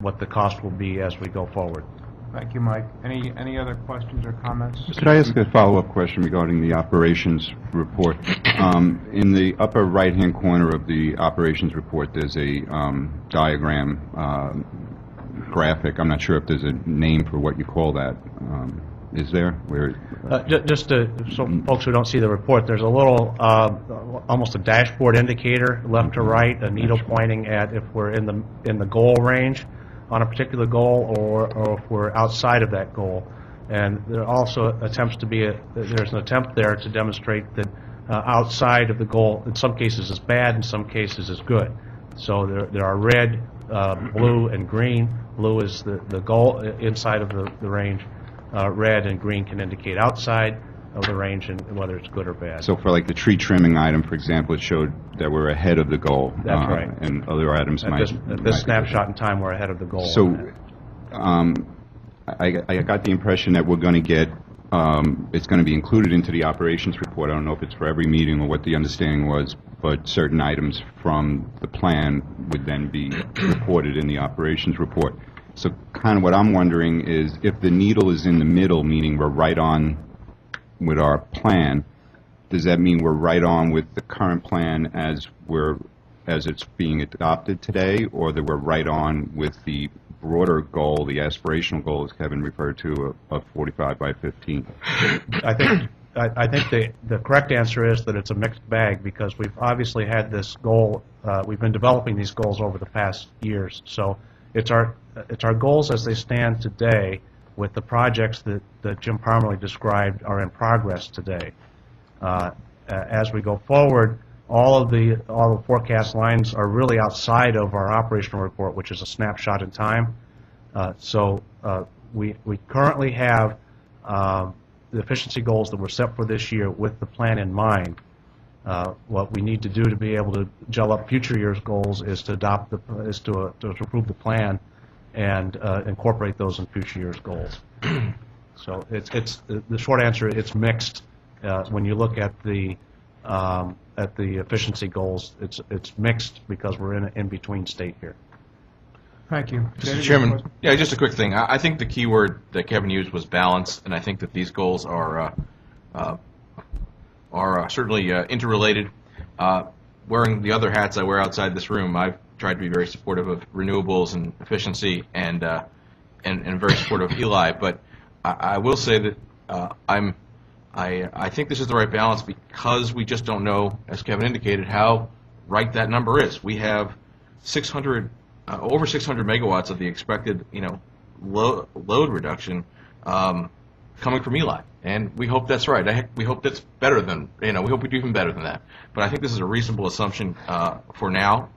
what the cost will be as we go forward. Thank you, Mike. Any other questions or comments? Could I ask a follow-up question regarding the operations report? In the upper right-hand corner of the operations report, there's a diagram graphic. I'm not sure if there's a name for what you call that. Is there? Where? Just so folks who don't see the report, there's a little, almost a dashboard indicator, left to right, a needle pointing at if we're in the goal range on a particular goal, or if we're outside of that goal. And there also attempts to be there's an attempt there to demonstrate that outside of the goal, in some cases is bad, in some cases is good. So there are red, blue, and green. Blue is the goal inside of the range. Red and green can indicate outside of the range and whether it's good or bad. So for like the tree trimming item, for example, it showed that we're ahead of the goal. That's right. And other items at this snapshot in time, we're ahead of the goal. So I got the impression that we're going to get, it's going to be included into the operations report. I don't know if it's for every meeting or what the understanding was, but certain items from the plan would then be reported in the operations report. So kind of what I'm wondering is if the needle is in the middle, meaning we're right on with our plan, does that mean we're right on with the current plan as it's being adopted today, or that we're right on with the broader goal, the aspirational goal, as Kevin referred to, of 45 by 15? I think the correct answer is that it's a mixed bag, because we've obviously had this goal. We've been developing these goals over the past years. So it's our goals as they stand today, with the projects that Jim Parmalee described are in progress today. As we go forward, all the forecast lines are really outside of our operational report, which is a snapshot in time. So we currently have the efficiency goals that were set for this year with the plan in mind. What we need to do to be able to gel up future years' goals is to approve the plan and incorporate those in future years' goals. So it's the short answer. It's mixed. When you look at the efficiency goals, it's mixed because we're in an in-between state here. Thank you. Mr. Chairman, yeah, just a quick thing. I think the key word that Kevin used was balance, and I think that these goals are certainly interrelated. Wearing the other hats I wear outside this room, I've tried to be very supportive of renewables and efficiency, and very supportive of Eli. But I will say that I think this is the right balance, because we just don't know, as Kevin indicated, how right that number is. We have over 600 megawatts of the expected load reduction coming from Eli, and we hope that's right. We hope that's better than we hope we do even better than that. But I think this is a reasonable assumption for now,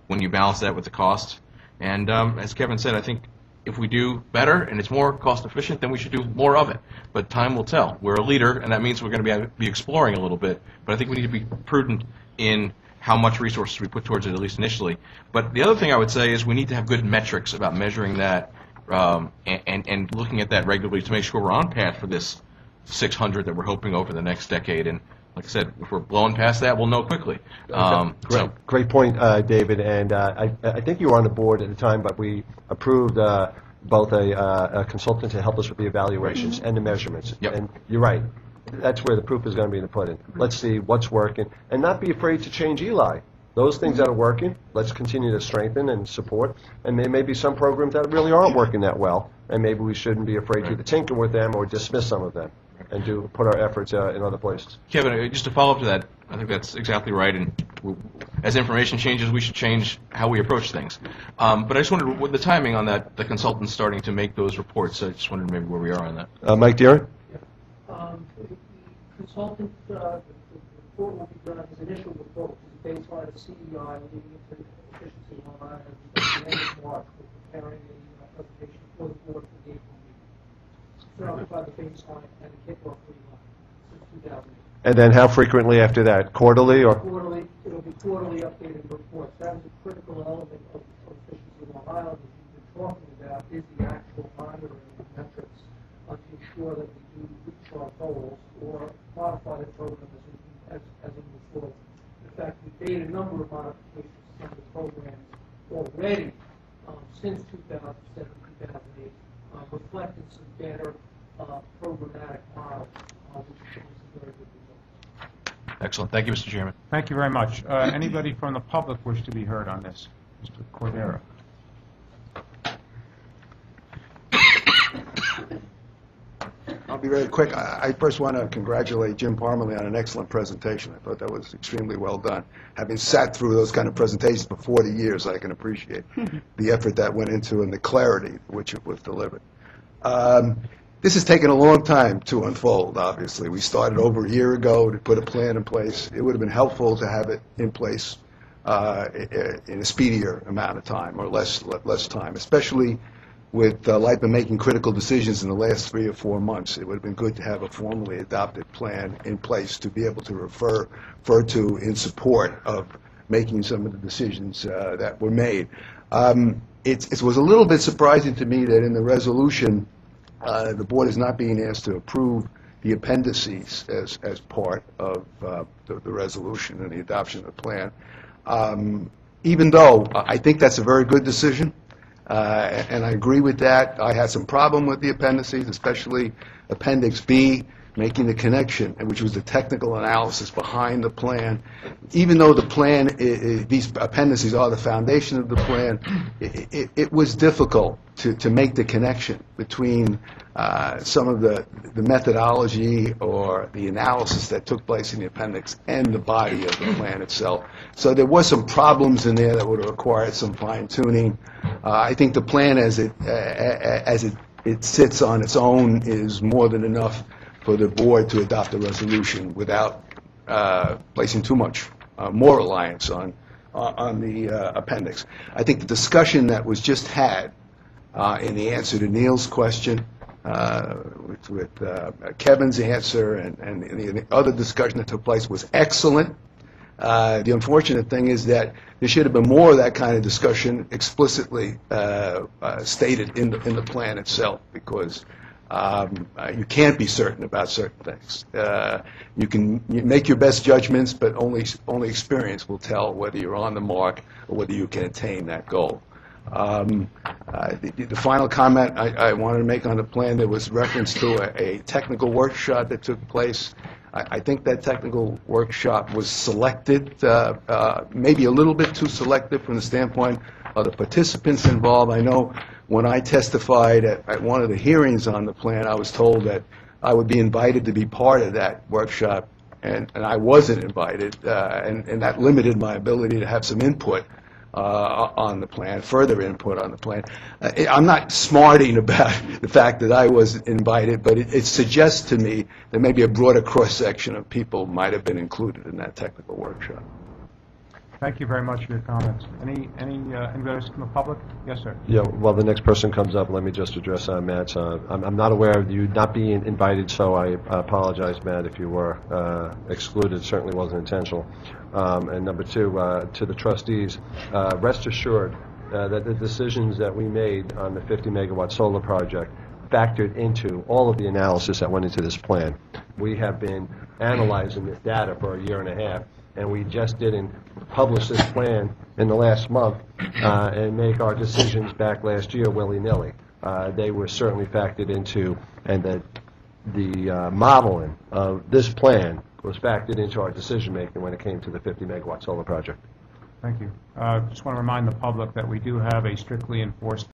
when you balance that with the cost. And as Kevin said, I think if we do better and it's more cost efficient, then we should do more of it. But time will tell. We're a leader, and that means we're going to be exploring a little bit. But I think we need to be prudent in how much resources we put towards it, at least initially. But the other thing I would say is we need to have good metrics about measuring that and looking at that regularly to make sure we're on path for this 600 that we're hoping over the next decade. And like I said, if we're blowing past that, we'll know quickly. Great point, David. And I think you were on the board at the time, but we approved both a consultant to help us with the evaluations and the measurements. Yep. And you're right. That's where the proof is going to be in the pudding. Let's see what's working, and not be afraid to change Eli. Those things that are working, let's continue to strengthen and support. And there may be some programs that really aren't working that well, and maybe we shouldn't be afraid to tinker with them or dismiss some of them, and put our efforts in other places. Kevin, just to follow up to that, I think that's exactly right. And as information changes, we should change how we approach things. But I just wondered, with the timing on that, the consultants starting to make those reports, I just wondered maybe where we are on that. Mike Deering? The consultant, the report will be done, his initial report, which is based on the CEI leading into efficiency line, and at the end of March, we're preparing a presentation for the board for the April meeting. So I'll provide the baseline and the kickoff for since 2008. And then how frequently after that? Quarterly or? Quarterly. It'll be quarterly updated reports. That is a critical element of efficiency in Long Island that we've been talking about, is the actual monitoring of metrics to ensure that we do reach our goals or modify the program as we move forward. In fact, we've made a number of modifications to some of the programs already since 2007, 2008, reflected some better programmatic models, which shows some very good results. Excellent. Thank you, Mr. Chairman. Thank you very much. Anybody from the public wish to be heard on this? Mr. Cordero. I'll be very quick. I first want to congratulate Jim Parmalee on an excellent presentation. I thought that was extremely well done. Having sat through those kind of presentations for 40 years, I can appreciate the effort that went into and the clarity which it was delivered. This has taken a long time to unfold, obviously. We started over a year ago to put a plan in place. It would have been helpful to have it in place in a speedier amount of time or less time, especially with LIPA making critical decisions in the last 3 or 4 months. It would have been good to have a formally adopted plan in place to be able to refer to in support of making some of the decisions that were made. It was a little bit surprising to me that in the resolution, the board is not being asked to approve the appendices as part of the resolution and the adoption of the plan. Even though I think that's a very good decision, and I agree with that. I had some problem with the appendices, especially Appendix B, making the connection, which was the technical analysis behind the plan. Even though the plan, these appendices are the foundation of the plan, it was difficult to make the connection between some of the methodology or the analysis that took place in the appendix and the body of the plan itself. So there was some problems in there that would have required some fine-tuning. I think the plan as it sits on its own is more than enough for the board to adopt a resolution without placing too much more reliance on the appendix. I think the discussion that was just had in the answer to Neil's question, with Kevin's answer and the other discussion that took place was excellent. The unfortunate thing is that there should have been more of that kind of discussion explicitly stated in the plan itself, because you can't be certain about certain things. You make your best judgments, but only experience will tell whether you're on the mark or whether you can attain that goal. The final comment I wanted to make on the plan, there was reference to a technical workshop that took place. I think that technical workshop was selected, maybe a little bit too selective from the standpoint of the participants involved. I know when I testified at one of the hearings on the plan, I was told that I would be invited to be part of that workshop, and I wasn't invited, and that limited my ability to have some input on the plan, further input on the plan. I'm not smarting about the fact that I was invited, but it suggests to me that maybe a broader cross-section of people might have been included in that technical workshop. Thank you very much for your comments. Any investors from the public? Yes, sir. Yeah, while the next person comes up, let me just address Matt's. I'm not aware of you not being invited, so I apologize, Matt, if you were excluded. It certainly wasn't intentional. And number two, to the trustees, rest assured that the decisions that we made on the 50-megawatt solar project factored into all of the analysis that went into this plan. We have been analyzing this data for a year and a half, and we just didn't publish this plan in the last month and make our decisions back last year willy-nilly. They were certainly factored into, and the modeling of this plan was factored into our decision-making when it came to the 50-megawatt solar project. Thank you. Just want to remind the public that we do have a strictly enforced